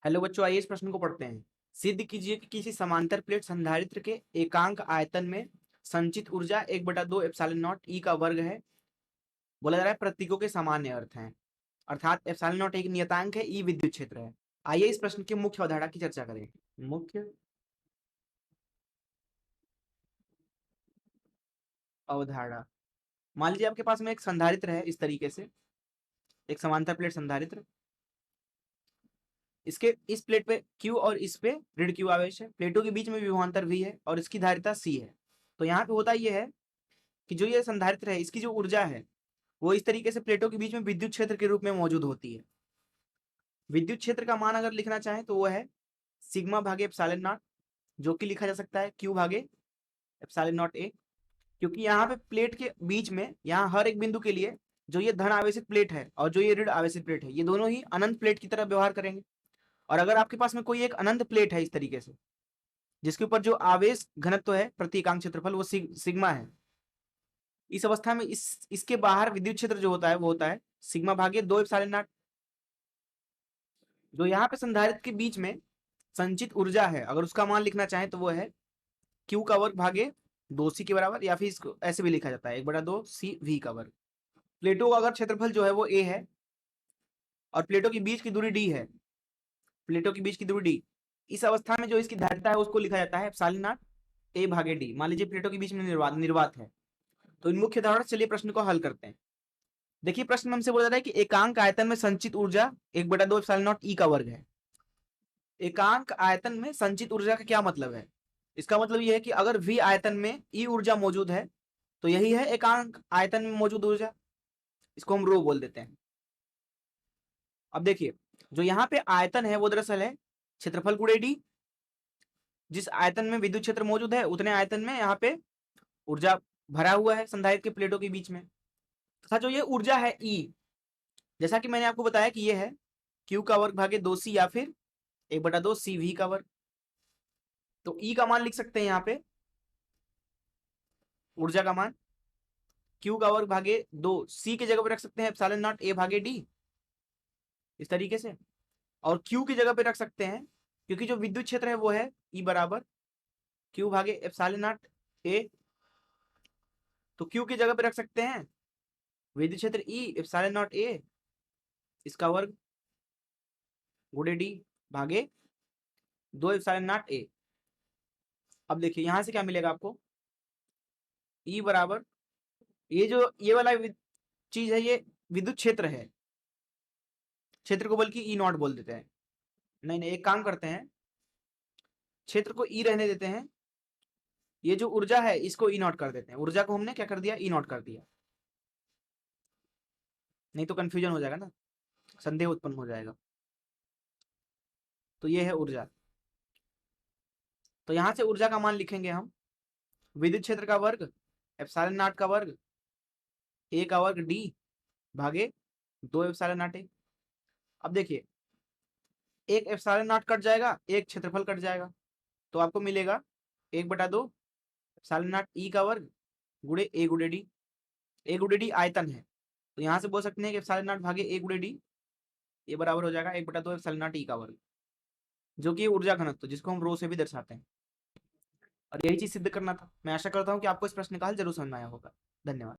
Hello बच्चों, आइए इस प्रश्न को पढ़ते हैं। सिद्ध कीजिए कि किसी समांतर प्लेट संधारित्र के एकांक आयतन में संचित ऊर्जा 1/2 एप्सिलॉन नॉट ई का वर्ग है। बोला जा रहा है प्रतीकों के सामान्य अर्थ हैं, अर्थात एप्सिलॉन नॉट एक नियतांक है, ई विद्युत क्षेत्र है। आइए इस प्रश्न की मुख्य अवधारणा की चर्चा करें। मुख्य अवधारणा, मान लीजिए आपके पास में एक संधारित्र है, इस तरीके से एक समांतर प्लेट संधारित्र। इसके इस प्लेट पे Q और इस पे ऋण Q आवेश है। प्लेटों के बीच में विभवांतर V है और इसकी धारिता C है। तो यहाँ पे होता यह है कि जो ये संधारित्र है, इसकी जो ऊर्जा है वो इस तरीके से प्लेटों के बीच में विद्युत क्षेत्र के रूप में मौजूद होती है। विद्युत क्षेत्र का मान अगर लिखना चाहें तो वो है सिग्मा भागे एप्सिलॉन नॉट, जो कि लिखा जा सकता है Q भागे एप्सिलॉन नॉट A। क्योंकि यहाँ पे प्लेट के बीच में, यहाँ हर एक बिंदु के लिए जो ये धन आवेशित प्लेट है और जो ये ऋण आवेशित प्लेट है, ये दोनों ही अनंत प्लेट की तरह व्यवहार करेंगे। और अगर आपके पास में कोई एक अनंत प्लेट है इस तरीके से, जिसके ऊपर जो आवेश घनत्व है प्रति इकांक क्षेत्रफल वो सिग्मा है, इस अवस्था में इसके बाहर विद्युत क्षेत्र जो होता है वो होता है सिग्मा भागे 2 एप्सिलॉन नॉट। जो यहाँ पे संधारित्र के बीच में संचित ऊर्जा है, अगर उसका मान लिखना चाहें तो वो है Q का वर्ग भागे 2C के बराबर, या फिर इसको ऐसे भी लिखा जाता है 1/2CV का वर्ग। प्लेटों का अगर क्षेत्रफल जो है वो A है और प्लेटों के बीच की दूरी D है, प्लेटों के बीच की दूरी D, इस अवस्था में जो इसकी धारिता है उसको लिखा जाता है एप्सिलॉन नॉट A भागे D। मान लीजिए प्लेटों के बीच में निर्वात है। तो इन मुख्य धारणा, चलिए प्रश्न को हल करते हैं। देखिए प्रश्न में हमसे बोला जा रहा है कि एकांक आयतन में संचित ऊर्जा 1/2 एप्सिलॉन नॉट ई का वर्ग है। एकांक आयतन में संचित ऊर्जा का क्या मतलब है? इसका मतलब यह है कि अगर V आयतन में E ऊर्जा मौजूद है तो यही है एकांक आयतन में मौजूद ऊर्जा, इसको हम रो बोल देते हैं। अब देखिए जो यहाँ पे आयतन है वो दरअसल है क्षेत्रफल गुणे D। जिस आयतन में विद्युत क्षेत्र मौजूद है उतने आयतन में यहाँ पे ऊर्जा भरा हुआ है संधारित्र के प्लेटों के बीच में। तथा जो ये ऊर्जा है E, जैसा कि मैंने आपको बताया कि ये है Q का वर्ग भागे 2C या फिर 1/2 CV का वर्ग। तो E का मान लिख सकते हैं यहाँ पे, ऊर्जा का मान Q का वर्ग भागे 2C की जगह पे रख सकते हैं एप्सिलॉन नॉट A भागे D, इस तरीके से। और Q की जगह पे रख सकते हैं, क्योंकि जो विद्युत क्षेत्र है वो है E बराबर Q भागे एप्सिलॉन नॉट A। तो Q की जगह पे रख सकते हैं विद्युत क्षेत्र E एप्सिलॉन नॉट A, इसका वर्ग गुणे D भागे 2 एप्सिलॉन नॉट A। अब देखिए यहां से क्या मिलेगा आपको, E बराबर, ये जो ये वाला चीज है ये विद्युत क्षेत्र है, क्षेत्र को बल्कि E नॉट बोल देते हैं। नहीं नहीं, एक काम करते हैं, क्षेत्र को E रहने देते हैं, ये जो ऊर्जा है इसको E नॉट कर देते हैं। ऊर्जा को हमने क्या कर दिया, E नॉट कर दिया, नहीं तो कंफ्यूजन हो जाएगा ना, संदेह उत्पन्न हो जाएगा। तो ये है ऊर्जा। तो यहां से ऊर्जा का मान लिखेंगे हम, विद्युत क्षेत्र का वर्ग एप्सिलॉन नॉट का वर्ग A का वर्ग D भागे 2 एप्सिलॉन नॉट A। अब देखिए एक एप्सिलॉन नॉट कट जाएगा, एक क्षेत्रफल कट जाएगा, तो आपको मिलेगा 1/2 एप्सिलॉन नॉट E का वर्ग गुणे A गुणे D। A गुणे D आयतन है, तो यहां से बोल सकते हैं कि एप्सिलॉन नॉट भागे A गुणे D, ये बराबर हो जाएगा 1/2 एप्सिलॉन नॉट E का वर्ग, जो कि ऊर्जा घनत्व, जिसको हम रो से भी दर्शाते हैं। और यही चीज सिद्ध करना था। मैं आशा करता हूँ कि आपको इस प्रश्न का हल जरूर समझ में आया होगा। धन्यवाद।